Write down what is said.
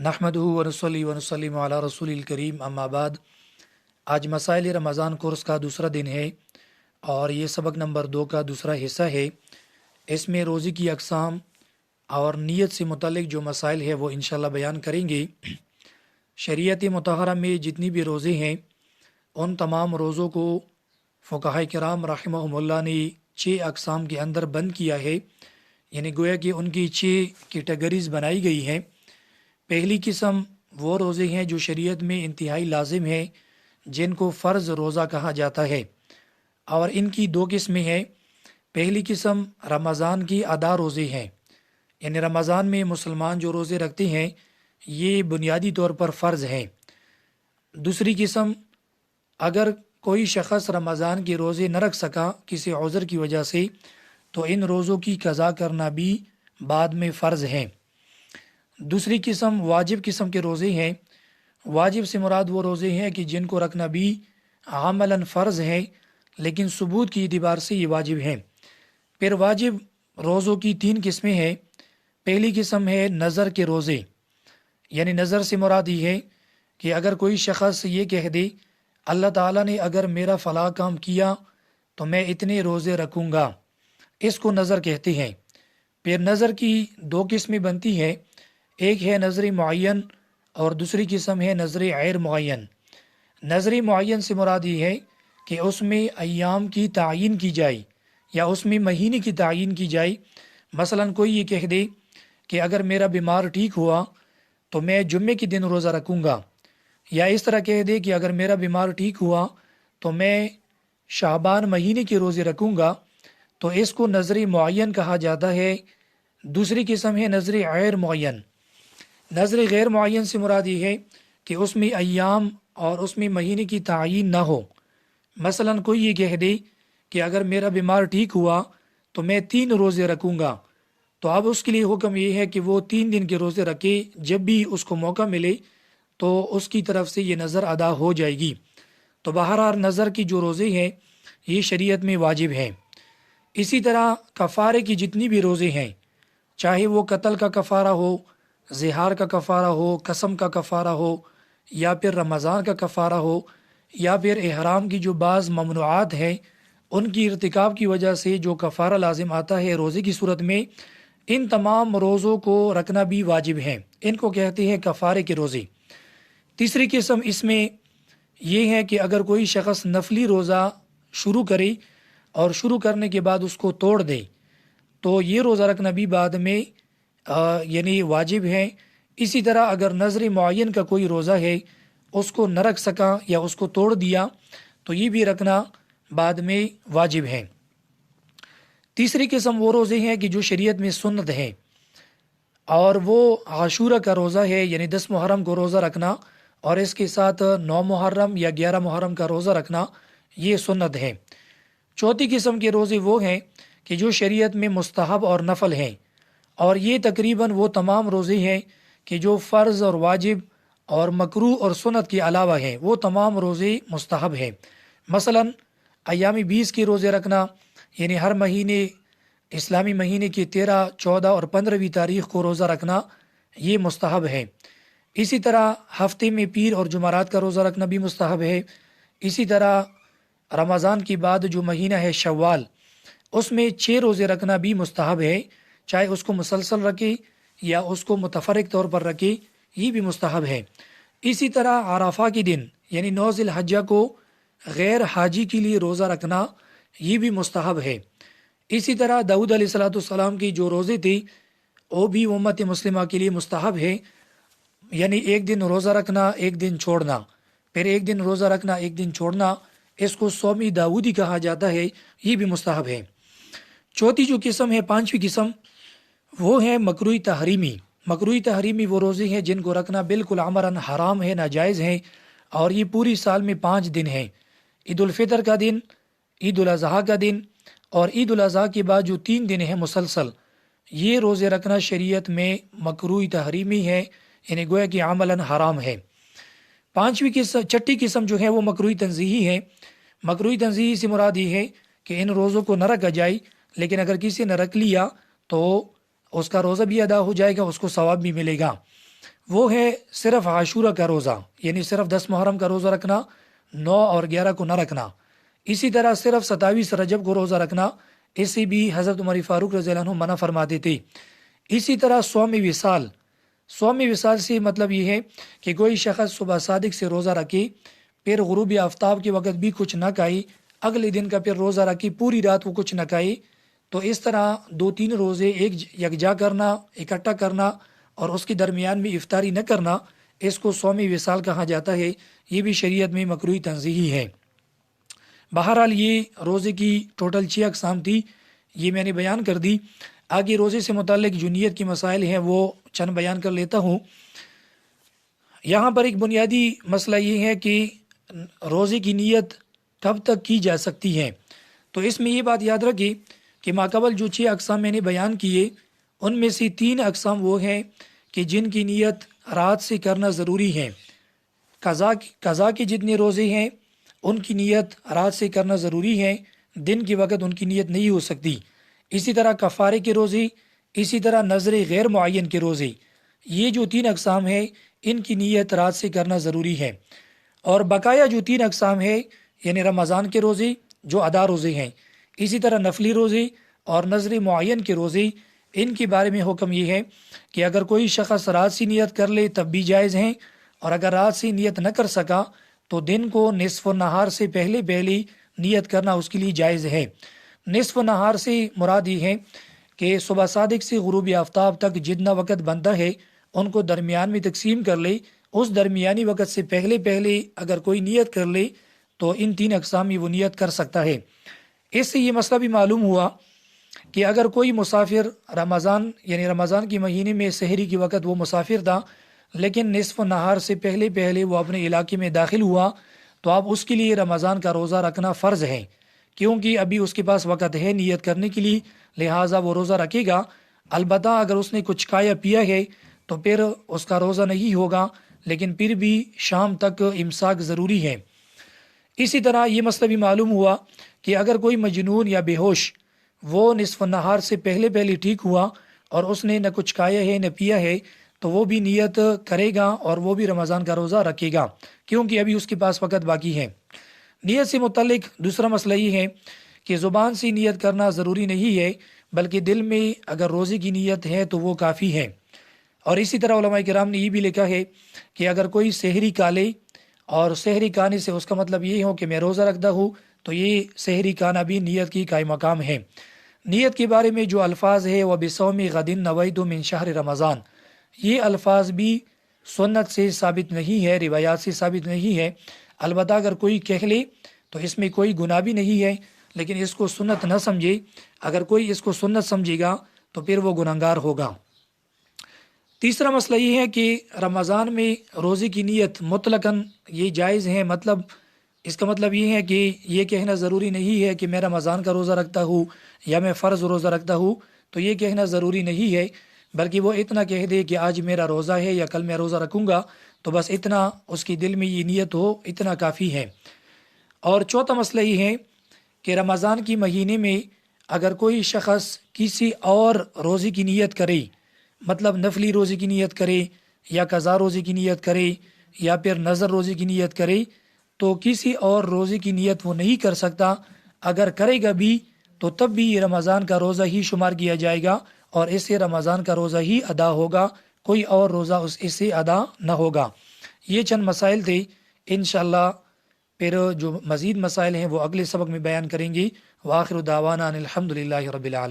نحمدہ ونصلی ونسلم علی رسول الکریم اما بعد۔ آج مسائل رمضان کورس کا دوسرا دن ہے اور یہ سبق نمبر 2 کا دوسرا حصہ ہے۔ اس میں روزے کی اقسام اور نیت سے متعلق جو مسائل ہے وہ انشاءاللہ بیان کریں گے۔ شریعت مطہرہ میں جتنی بھی روزے ہیں ان تمام روزوں کو فقہاء کرام رحمہم اللہ نے 6 اقسام کے اندر بند کیا ہے، یعنی گویا کہ ان کی 6 کیٹیگریز بنائی گئی ہیں۔ پہلی قسم وہ روزے ہیں جو شریعت میں انتہائی لازم ہیں، جن کو فرض روزہ کہا جاتا ہے، اور ان کی 2 قسمیں ہیں۔ پہلی قسم رمضان کی ادا روزے ہیں، یعنی رمضان میں مسلمان جو روزے رکھتے ہیں یہ بنیادی طور پر فرض ہیں۔ دوسری قسم، اگر کوئی شخص رمضان کے روزے نہ رکھ سکا کسی عذر کی وجہ سے تو ان روزوں کی قضا کرنا بھی بعد میں فرض ہیں۔ دوسری قسم واجب قسم کے روزے ہیں۔ واجب سے مراد وہ روزے ہیں کہ جن کو رکھنا بھی عملاً فرض ہے لیکن ثبوت کی اعتبار سے یہ واجب ہیں۔ پھر واجب روزوں کی 3 قسمیں ہیں۔ پہلی قسم ہے نظر کے روزے، یعنی نظر سے مراد یہ ہے کہ اگر کوئی شخص یہ کہہ دے اللہ تعالیٰ نے اگر میرا فلاں کام کیا تو میں اتنے روزے رکھوں گا، اس کو نظر کہتے ہیں۔ پھر نظر کی 2 قسمیں بنتی ہیں، ایک ہے نظر معین اور دوسری قسم ہے نظر غیر معین۔ نظر معین سے مراد یہ ہے کہ اس میں ایام کی تعین کی جائے یا اس میں مہینے کی تعین کی جائے۔ مثلا کوئی یہ کہہ دے کہ اگر میرا بیمار ٹھیک ہوا تو میں جمعے کے دن روزہ رکھوں گا، یا اس طرح کہہ دے کہ اگر میرا بیمار ٹھیک ہوا تو میں شعبان مہینے کے روزے رکھوں گا، تو اس کو نظر معین کہا جاتا ہے۔ دوسری قسم ہے نظر غیر معین۔ نظر غیر معین سے مراد یہ ہے کہ اس میں ایام اور اس میں مہینے کی تعین نہ ہو۔ مثلا کوئی یہ کہہ دے کہ اگر میرا بیمار ٹھیک ہوا تو میں 3 روزے رکھوں گا، تو اب اس کے لیے حکم یہ ہے کہ وہ 3 دن کے روزے رکھے، جب بھی اس کو موقع ملے تو اس کی طرف سے یہ نظر ادا ہو جائے گی۔ تو بہرحال نظر کی جو روزے ہیں یہ شریعت میں واجب ہیں۔ اسی طرح کفارے کی جتنی بھی روزے ہیں، چاہے وہ قتل کا کفارہ ہو، زہار کا کفارہ ہو، قسم کا کفارہ ہو، یا پھر رمضان کا کفارہ ہو، یا پھر احرام کی جو بعض ممنوعات ہیں ان کی ارتکاب کی وجہ سے جو کفارہ لازم آتا ہے روزے کی صورت میں، ان تمام روزوں کو رکھنا بھی واجب ہیں۔ ان کو کہتے ہیں کفارے کے روزے۔ تیسری قسم اس میں یہ ہے کہ اگر کوئی شخص نفلی روزہ شروع کرے اور شروع کرنے کے بعد اس کو توڑ دے تو یہ روزہ رکھنا بھی بعد میں یعنی واجب ہے۔ اسی طرح اگر نظر معین کا کوئی روزہ ہے اس کو نہ رکھ سکا یا اس کو توڑ دیا تو یہ بھی رکھنا بعد میں واجب ہے۔ تیسری قسم وہ روزے ہیں کہ جو شریعت میں سنت ہیں، اور وہ عاشورہ کا روزہ ہے، یعنی 10 محرم کو روزہ رکھنا اور اس کے ساتھ 9 محرم یا 11 محرم کا روزہ رکھنا، یہ سنت ہے۔ چوتھی قسم کے روزے وہ ہیں کہ جو شریعت میں مستحب اور نفل ہیں، اور یہ تقریباً وہ تمام روزے ہیں کہ جو فرض اور واجب اور مکروہ اور سنت کے علاوہ ہیں، وہ تمام روزے مستحب ہیں۔ مثلا ایام 20 کے روزے رکھنا، یعنی ہر مہینے اسلامی مہینے کی 13، 14 اور 15ویں تاریخ کو روزہ رکھنا، یہ مستحب ہے۔ اسی طرح ہفتے میں پیر اور جمعرات کا روزہ رکھنا بھی مستحب ہے۔ اسی طرح رمضان کے بعد جو مہینہ ہے شوال، اس میں 6 روزے رکھنا بھی مستحب ہے، چاہے اس کو مسلسل رکھے یا اس کو متفرق طور پر رکھے، یہ بھی مستحب ہے۔ اسی طرح عرفہ کے دن یعنی 9 ذی الحجہ کو غیر حاجی کے لیے روزہ رکھنا، یہ بھی مستحب ہے۔ اسی طرح داؤد علیہ السلام کی جو روزے تھے وہ بھی امت مسلمہ کے لیے مستحب ہے، یعنی ایک دن روزہ رکھنا، ایک دن چھوڑنا، پھر ایک دن روزہ رکھنا، ایک دن چھوڑنا، اس کو صوم داؤدی کہا جاتا ہے، یہ بھی مستحب ہے۔ چوتھی جو قسم ہے، 5ویں قسم، وہ ہے مکروہ تحریمی۔ مکروہ تحریمی وہ روزے ہیں جن کو رکھنا بالکل عملاً حرام ہے، ناجائز ہیں، اور یہ پوری سال میں 5 دن ہیں۔ عید الفطر کا دن، عید الاضحیٰ کا دن، اور عید الاضحیٰ کے بعد جو 3 دن ہیں مسلسل، یہ روزے رکھنا شریعت میں مکروہ تحریمی ہے، یعنی گویا کہ عملاً حرام ہے۔ 6ٹھی قسم جو ہے وہ مکروہ تنزیہی ہے۔ مکروہ تنزیہی سے مراد یہ ہے کہ ان روزوں کو نہ رکھا جائے، لیکن اگر کسی نے رکھ لیا تو اس کا روزہ بھی ادا ہو جائے گا، اس کو ثواب بھی ملے گا۔ وہ ہے صرف عاشورہ کا روزہ، یعنی صرف 10 محرم کا روزہ رکھنا، 9 اور 11 کو نہ رکھنا۔ اسی طرح صرف 27 رجب کو روزہ رکھنا، اسے بھی حضرت عمر فاروق رضی اللہ عنہ منع فرماتے تھے۔ اسی طرح صوم وصال، صوم وصال سے مطلب یہ ہے کہ کوئی شخص صبح صادق سے روزہ رکھے، پھر غروب آفتاب کے وقت بھی کچھ نہ کھائے، اگلے دن کا پھر روزہ رکھے، پوری رات وہ کچھ نہ کھائے۔ تو اس طرح 2-3 روزے ایک یکجا کرنا، اکٹھا کرنا اور اس کے درمیان میں افطاری نہ کرنا، اس کو صوم وصال کہا جاتا ہے۔ یہ بھی شریعت میں مکروہ تنزیہی ہے۔ بہرحال یہ روزے کی ٹوٹل 6 اقسام تھی، یہ میں نے بیان کر دی۔ آگے روزے سے متعلق جو نیت کی مسائل ہیں وہ چند بیان کر لیتا ہوں۔ یہاں پر ایک بنیادی مسئلہ یہ ہے کہ روزے کی نیت کب تک کی جا سکتی ہے۔ تو اس میں یہ بات یاد رکھیں کہ ماقبل جو 6 اقسام میں نے بیان کیے، ان میں سے 3 اقسام وہ ہیں کہ جن کی نیت رات سے کرنا ضروری ہے۔ قضا کے جتنے روزے ہیں ان کی نیت رات سے کرنا ضروری ہے، دن کے وقت ان کی نیت نہیں ہو سکتی۔ اسی طرح کفارے کے روزے، اسی طرح نظر غیر معین کے روزے، یہ جو 3 اقسام ہیں ان کی نیت رات سے کرنا ضروری ہے۔ اور بقایا جو 3 اقسام ہے، یعنی رمضان کے روزے جو ادا روزے ہیں، اسی طرح نفلی روزے اور نظر معین کے روزے، ان کے بارے میں حکم یہ ہے کہ اگر کوئی شخص رات سے نیت کر لے تب بھی جائز ہیں، اور اگر رات سے نیت نہ کر سکا تو دن کو نصف النہار سے پہلے نیت کرنا اس کے لیے جائز ہے۔ نصف النہار سے مراد یہ ہے کہ صبح صادق سے غروب آفتاب تک جتنا وقت بنتا ہے ان کو درمیان میں تقسیم کر لے، اس درمیانی وقت سے پہلے اگر کوئی نیت کر لے تو ان 3 اقسام میں وہ نیت کر سکتا ہے۔ اس سے یہ مسئلہ بھی معلوم ہوا کہ اگر کوئی مسافر رمضان کے مہینے میں سحری کے وقت وہ مسافر تھا، لیکن نصف النہار سے پہلے وہ اپنے علاقے میں داخل ہوا، تو اب اس کے لیے رمضان کا روزہ رکھنا فرض ہے، کیونکہ ابھی اس کے پاس وقت ہے نیت کرنے کے لیے، لہٰذا وہ روزہ رکھے گا۔ البتہ اگر اس نے کچھ کھایا پیا ہے تو پھر اس کا روزہ نہیں ہوگا، لیکن پھر بھی شام تک امساک ضروری ہے۔ اسی طرح یہ مسئلہ بھی معلوم ہوا کہ اگر کوئی مجنون یا بے ہوش وہ نصف النہار سے پہلے ٹھیک ہوا اور اس نے نہ کچھ کھایا ہے نہ پیا ہے، تو وہ بھی نیت کرے گا اور وہ بھی رمضان کا روزہ رکھے گا، کیونکہ ابھی اس کے پاس وقت باقی ہے۔ نیت سے متعلق دوسرا مسئلہ یہ ہے کہ زبان سے نیت کرنا ضروری نہیں ہے، بلکہ دل میں اگر روزے کی نیت ہے تو وہ کافی ہے۔ اور اسی طرح علماء کرام نے یہ بھی لکھا ہے کہ اگر کوئی سحری کھا لے اور سحری کھانے سے اس کا مطلب یہ ہو کہ میں روزہ رکھتا ہوں، تو یہ سحری کھانا بھی نیت کی قائم مقام ہے۔ نیت کے بارے میں جو الفاظ ہے وہ بصوم غد نویت من شہر رمضان، یہ الفاظ بھی سنت سے ثابت نہیں ہے، روایات سے ثابت نہیں ہے۔ البتہ اگر کوئی کہہ لے تو اس میں کوئی گناہ بھی نہیں ہے، لیکن اس کو سنت نہ سمجھے۔ اگر کوئی اس کو سنت سمجھے گا تو پھر وہ گناہگار ہوگا۔ تیسرا مسئلہ یہ ہے کہ رمضان میں روزے کی نیت مطلقاً یہ جائز ہے، مطلب اس کا مطلب یہ ہے کہ یہ کہنا ضروری نہیں ہے کہ میں رمضان کا روزہ رکھتا ہوں یا میں فرض روزہ رکھتا ہوں، تو یہ کہنا ضروری نہیں ہے، بلکہ وہ اتنا کہہ دے کہ آج میرا روزہ ہے یا کل میں روزہ رکھوں گا، تو بس اتنا اس کی دل میں یہ نیت ہو، اتنا کافی ہے۔ اور چوتھا مسئلہ یہ ہے کہ رمضان کی مہینے میں اگر کوئی شخص کسی اور روزے کی نیت کرے، مطلب نفلی روزے کی نیت کرے یا قضا روزے کی نیت کرے یا پھر نظر روزے کی نیت کرے، تو کسی اور روزے کی نیت وہ نہیں کر سکتا۔ اگر کرے گا بھی تو تب بھی یہ رمضان کا روزہ ہی شمار کیا جائے گا اور اس سے رمضان کا روزہ ہی ادا ہوگا، کوئی اور روزہ اس سے ادا نہ ہوگا۔ یہ چند مسائل تھے، انشاءاللہ پھر جو مزید مسائل ہیں وہ اگلے سبق میں بیان کریں گے۔ وآخر دعوانا ان الحمدللہ رب العالمین۔